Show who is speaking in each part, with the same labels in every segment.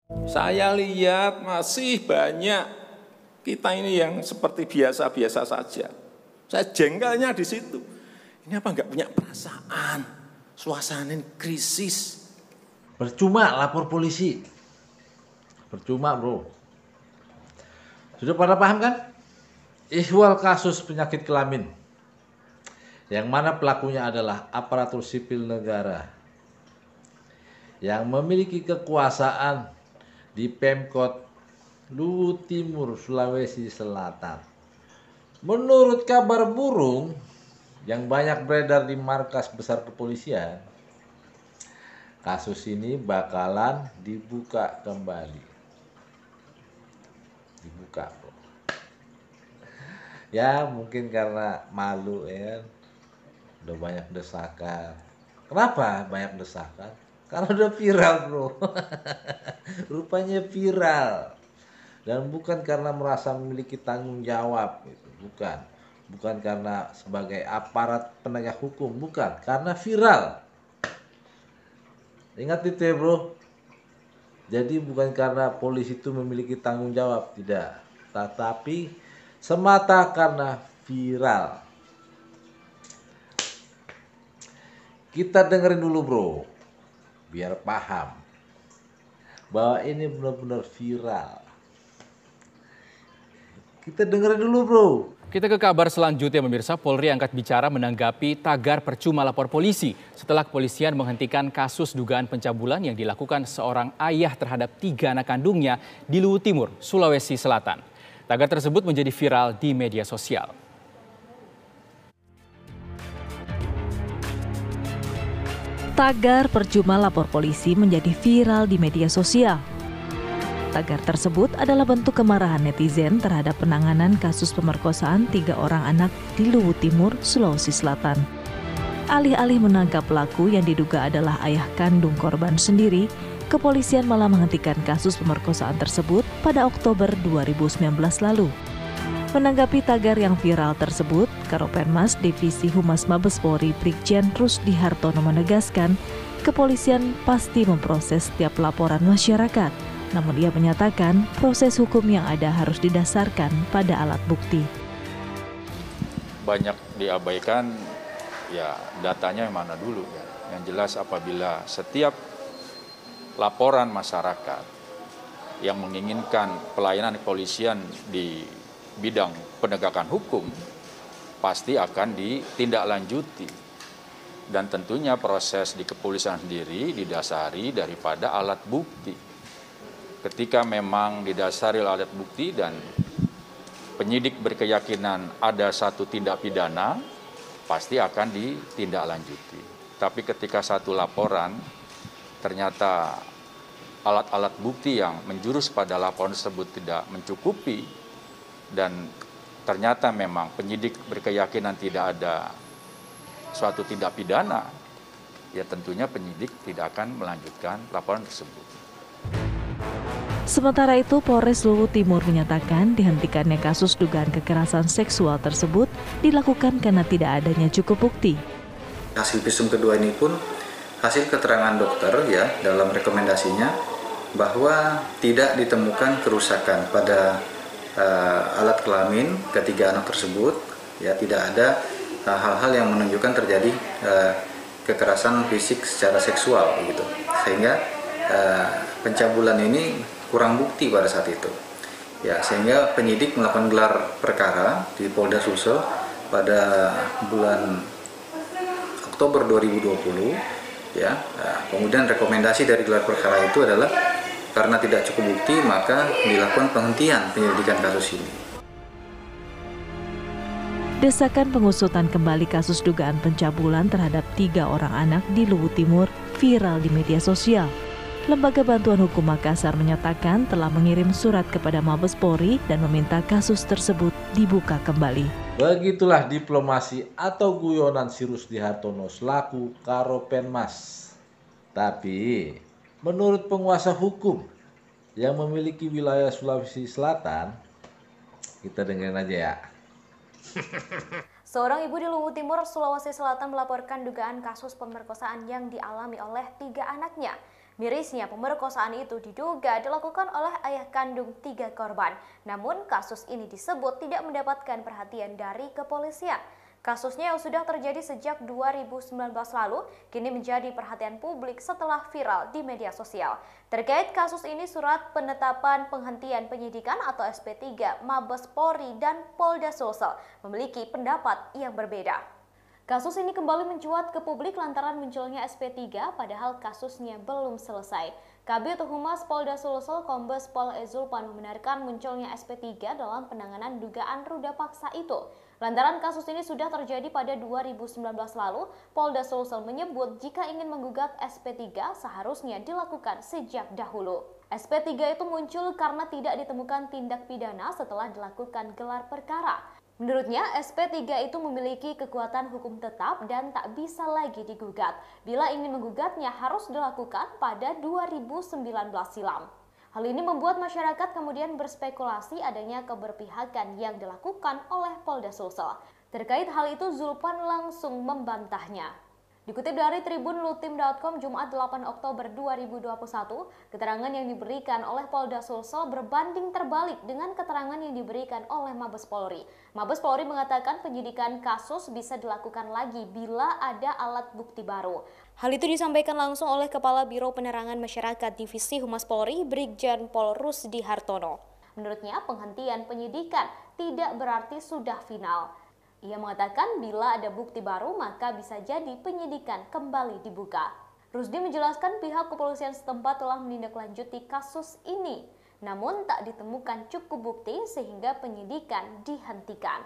Speaker 1: Saya lihat masih banyak kita ini yang seperti biasa-biasa saja. Saya jengkelnya di situ. Ini apa enggak punya perasaan? Suasana krisis.
Speaker 2: Percuma lapor polisi. Percuma, bro. Sudah pada paham kan? Ihwal kasus penyakit kelamin. Yang mana pelakunya adalah aparatur sipil negara yang memiliki kekuasaan di Pemkot Luwu Timur, Sulawesi Selatan. Menurut kabar burung yang banyak beredar di markas besar kepolisian, kasus ini bakalan dibuka kembali. Dibuka, bro. Ya mungkin karena malu ya, udah banyak desakan. Kenapa banyak desakan? Karena udah viral, bro. Rupanya viral. Dan bukan karena merasa memiliki tanggung jawab, gitu. Bukan karena sebagai aparat penegak hukum, bukan. Karena viral. Ingat itu ya, bro. Jadi bukan karena polisi itu memiliki tanggung jawab, tidak. Tetapi semata karena viral. Kita dengerin dulu, bro. Biar paham bahwa ini benar-benar viral. Kita dengerin dulu, bro.
Speaker 3: Kita ke kabar selanjutnya, pemirsa. Polri angkat bicara menanggapi tagar percuma lapor polisi setelah kepolisian menghentikan kasus dugaan pencabulan yang dilakukan seorang ayah terhadap 3 anak kandungnya di Luwu Timur, Sulawesi Selatan. Tagar tersebut menjadi viral di media sosial.
Speaker 4: Tagar percuma lapor polisi menjadi viral di media sosial. Tagar tersebut adalah bentuk kemarahan netizen terhadap penanganan kasus pemerkosaan 3 orang anak di Luwu Timur, Sulawesi Selatan. Alih-alih menangkap pelaku yang diduga adalah ayah kandung korban sendiri, kepolisian malah menghentikan kasus pemerkosaan tersebut pada Oktober 2019 lalu. Menanggapi tagar yang viral tersebut, Karopenmas Divisi Humas Mabes Polri Brigjen Rusdi Hartono menegaskan, kepolisian pasti memproses setiap laporan masyarakat. Namun ia menyatakan proses hukum yang ada harus didasarkan pada alat bukti.
Speaker 5: Banyak diabaikan, ya datanya yang mana dulu ya. Yang jelas apabila setiap laporan masyarakat yang menginginkan pelayanan kepolisian di bidang penegakan hukum pasti akan ditindaklanjuti. Dan tentunya proses di kepolisian sendiri didasari daripada alat bukti. Ketika memang didasari oleh alat bukti dan penyidik berkeyakinan ada satu tindak pidana, pasti akan ditindaklanjuti. Tapi ketika satu laporan ternyata alat-alat bukti yang menjurus pada laporan tersebut tidak mencukupi dan ternyata memang penyidik berkeyakinan tidak ada suatu tindak pidana, ya tentunya penyidik tidak akan melanjutkan laporan tersebut.
Speaker 4: Sementara itu, Polres Luwu Timur menyatakan dihentikannya kasus dugaan kekerasan seksual tersebut dilakukan karena tidak adanya cukup bukti.
Speaker 6: Hasil visum kedua ini pun hasil keterangan dokter ya dalam rekomendasinya bahwa tidak ditemukan kerusakan pada alat kelamin ketiga anak tersebut, ya tidak ada hal-hal yang menunjukkan terjadi kekerasan fisik secara seksual gitu. Sehingga pencabulan ini kurang bukti pada saat itu. Ya, sehingga penyidik melakukan gelar perkara di Polda Sulsel pada bulan Oktober 2020 ya. Kemudian rekomendasi dari gelar perkara itu adalah karena tidak cukup bukti maka dilakukan penghentian penyelidikan kasus ini.
Speaker 4: Desakan pengusutan kembali kasus dugaan pencabulan terhadap 3 orang anak di Luwu Timur viral di media sosial. Lembaga Bantuan Hukum Makassar menyatakan telah mengirim surat kepada Mabes Polri dan meminta kasus tersebut dibuka kembali.
Speaker 2: Begitulah diplomasi atau guyonan si Rusdi Hartono selaku Karopenmas. Tapi menurut penguasa hukum yang memiliki wilayah Sulawesi Selatan, kita dengerin aja ya.
Speaker 7: Seorang ibu di Luwu Timur, Sulawesi Selatan melaporkan dugaan kasus pemerkosaan yang dialami oleh 3 anaknya. Mirisnya, pemerkosaan itu diduga dilakukan oleh ayah kandung 3 korban. Namun, kasus ini disebut tidak mendapatkan perhatian dari kepolisian. Kasusnya yang sudah terjadi sejak 2019 lalu, kini menjadi perhatian publik setelah viral di media sosial. Terkait kasus ini, surat penetapan penghentian penyidikan atau SP3 Mabes Polri dan Polda Sulsel memiliki pendapat yang berbeda. Kasus ini kembali mencuat ke publik lantaran munculnya SP3 padahal kasusnya belum selesai. Kabid Humas Polda Sulsel Kombes Pol Zulpan membenarkan munculnya SP3 dalam penanganan dugaan ruda paksa itu. Lantaran kasus ini sudah terjadi pada 2019 lalu, Polda Sulsel menyebut jika ingin menggugat SP3 seharusnya dilakukan sejak dahulu. SP3 itu muncul karena tidak ditemukan tindak pidana setelah dilakukan gelar perkara. Menurutnya, SP3 itu memiliki kekuatan hukum tetap dan tak bisa lagi digugat. Bila ingin menggugatnya harus dilakukan pada 2019 silam. Hal ini membuat masyarakat kemudian berspekulasi adanya keberpihakan yang dilakukan oleh Polda Sulsel. Terkait hal itu, Zulpan langsung membantahnya. Dikutip dari tribunlutim.com Jumat 8 Oktober 2021, keterangan yang diberikan oleh Polda Sulsel berbanding terbalik dengan keterangan yang diberikan oleh Mabes Polri. Mabes Polri mengatakan penyidikan kasus bisa dilakukan lagi bila ada alat bukti baru. Hal itu disampaikan langsung oleh Kepala Biro Penerangan Masyarakat Divisi Humas Polri, Brigjen Pol Rusdi Hartono. Menurutnya, penghentian penyidikan tidak berarti sudah final. Ia mengatakan bila ada bukti baru maka bisa jadi penyidikan kembali dibuka. Rusdi menjelaskan pihak kepolisian setempat telah menindaklanjuti kasus ini, namun tak ditemukan cukup bukti sehingga penyidikan dihentikan.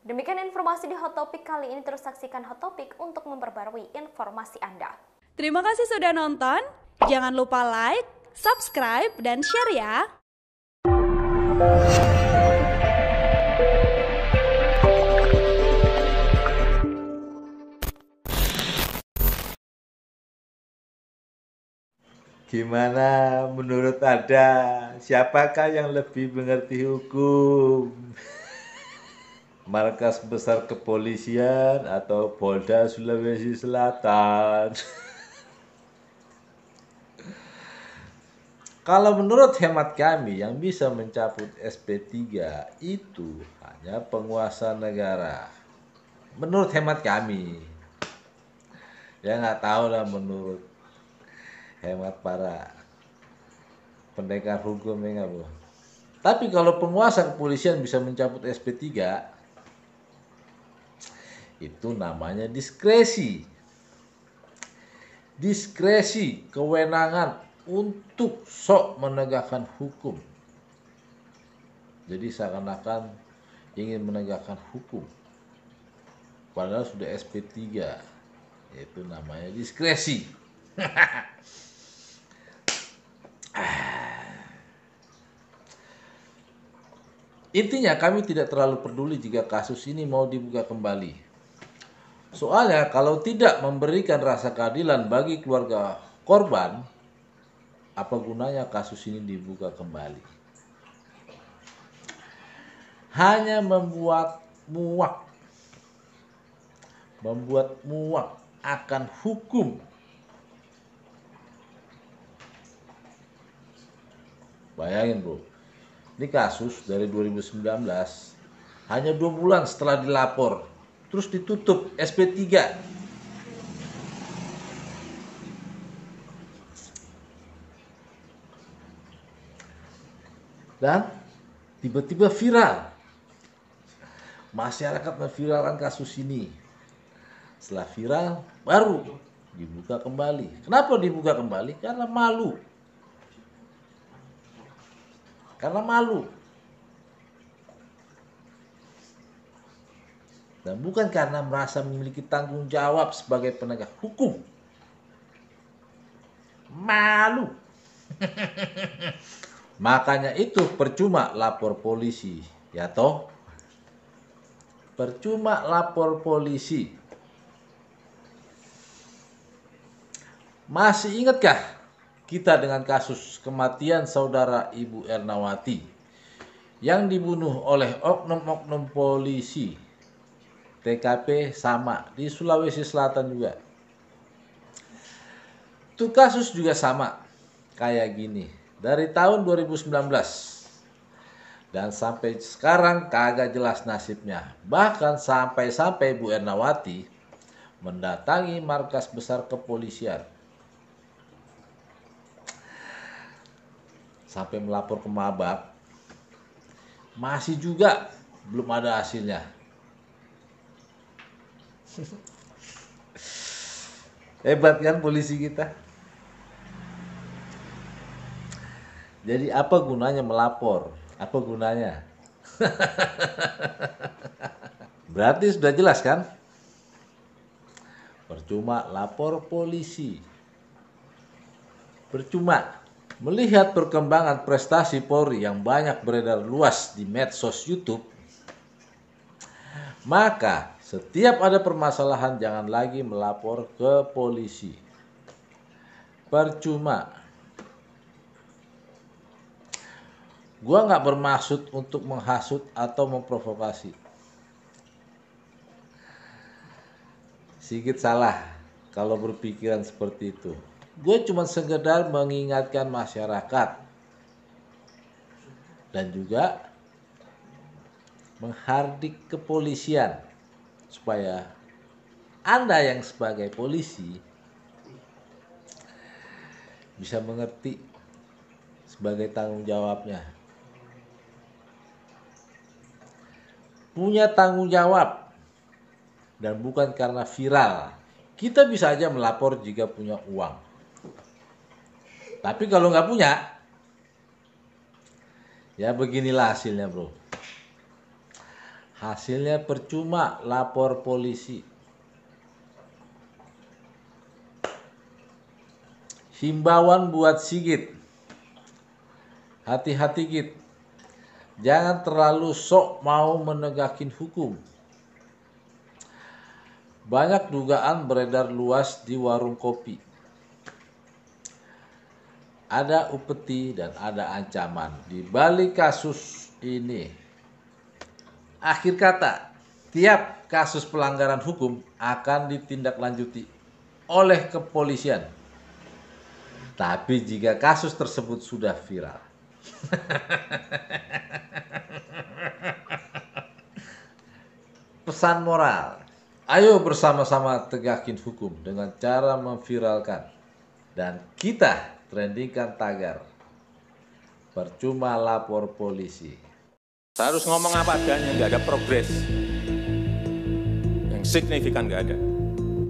Speaker 7: Demikian informasi di Hot Topic kali ini. Terus saksikan Hot Topic untuk memperbarui informasi Anda.
Speaker 8: Terima kasih sudah nonton. Jangan lupa like, subscribe, dan share ya.
Speaker 2: Gimana menurut Anda? Siapakah yang lebih mengerti hukum? Markas Besar Kepolisian atau Polda Sulawesi Selatan? Kalau menurut hemat kami, yang bisa mencabut SP3 itu hanya penguasa negara. Menurut hemat kami. Ya nggak tahu lah menurut hemat para pendekar hukum ya Bu. Tapi kalau penguasa kepolisian bisa mencabut SP3, itu namanya diskresi. Diskresi, kewenangan untuk sok menegakkan hukum. Jadi seakan-akan ingin menegakkan hukum. Padahal sudah SP3. Itu namanya diskresi. Intinya kami tidak terlalu peduli jika kasus ini mau dibuka kembali. Soalnya kalau tidak memberikan rasa keadilan bagi keluarga korban, apa gunanya kasus ini dibuka kembali? Hanya membuat muak akan hukum. Bayangin bro, ini kasus dari 2019, hanya 2 bulan setelah dilapor, terus ditutup SP3. Dan tiba-tiba viral. Masyarakat memviralkan kasus ini. Setelah viral, baru dibuka kembali. Kenapa dibuka kembali? Karena malu. karena malu. Dan bukan karena merasa memiliki tanggung jawab sebagai penegak hukum. Malu. Makanya itu percuma lapor polisi, ya toh? Percuma lapor polisi. Masih ingatkah kita dengan kasus kematian saudara Ibu Ernawati yang dibunuh oleh oknum-oknum polisi? TKP sama di Sulawesi Selatan juga. Itu kasus juga sama kayak gini dari tahun 2019 dan sampai sekarang kagak jelas nasibnya. Bahkan sampai Bu Ernawati mendatangi markas besar kepolisian sampai melapor ke Mabak, masih juga belum ada hasilnya. Hebat kan polisi kita. Jadi apa gunanya melapor? Apa gunanya? Berarti sudah jelas kan? Percuma lapor polisi. Percuma. Melihat perkembangan prestasi Polri yang banyak beredar luas di medsos YouTube, maka setiap ada permasalahan jangan lagi melapor ke polisi. Percuma. Gua nggak bermaksud untuk menghasut atau memprovokasi. Sigit salah kalau berpikiran seperti itu. Gue cuma sekedar mengingatkan masyarakat dan juga menghardik kepolisian supaya Anda yang sebagai polisi bisa mengerti sebagai tanggung jawabnya. Punya tanggung jawab dan bukan karena viral. Kita bisa aja melapor jika punya uang. Tapi kalau nggak punya, ya beginilah hasilnya, bro. Hasilnya percuma lapor polisi. Himbauan buat Sigit. Hati-hati, Git. Jangan terlalu sok mau menegakin hukum. Banyak dugaan beredar luas di warung kopi. Ada upeti dan ada ancaman di balik kasus ini. Akhir kata, tiap kasus pelanggaran hukum akan ditindaklanjuti oleh kepolisian. Tapi jika kasus tersebut sudah viral, pesan moral, ayo bersama-sama tegakin hukum dengan cara memviralkan. Dan kita trendingkan tagar, percuma lapor polisi.
Speaker 1: Saya harus ngomong apa adanya, nggak ada progres yang signifikan, nggak ada.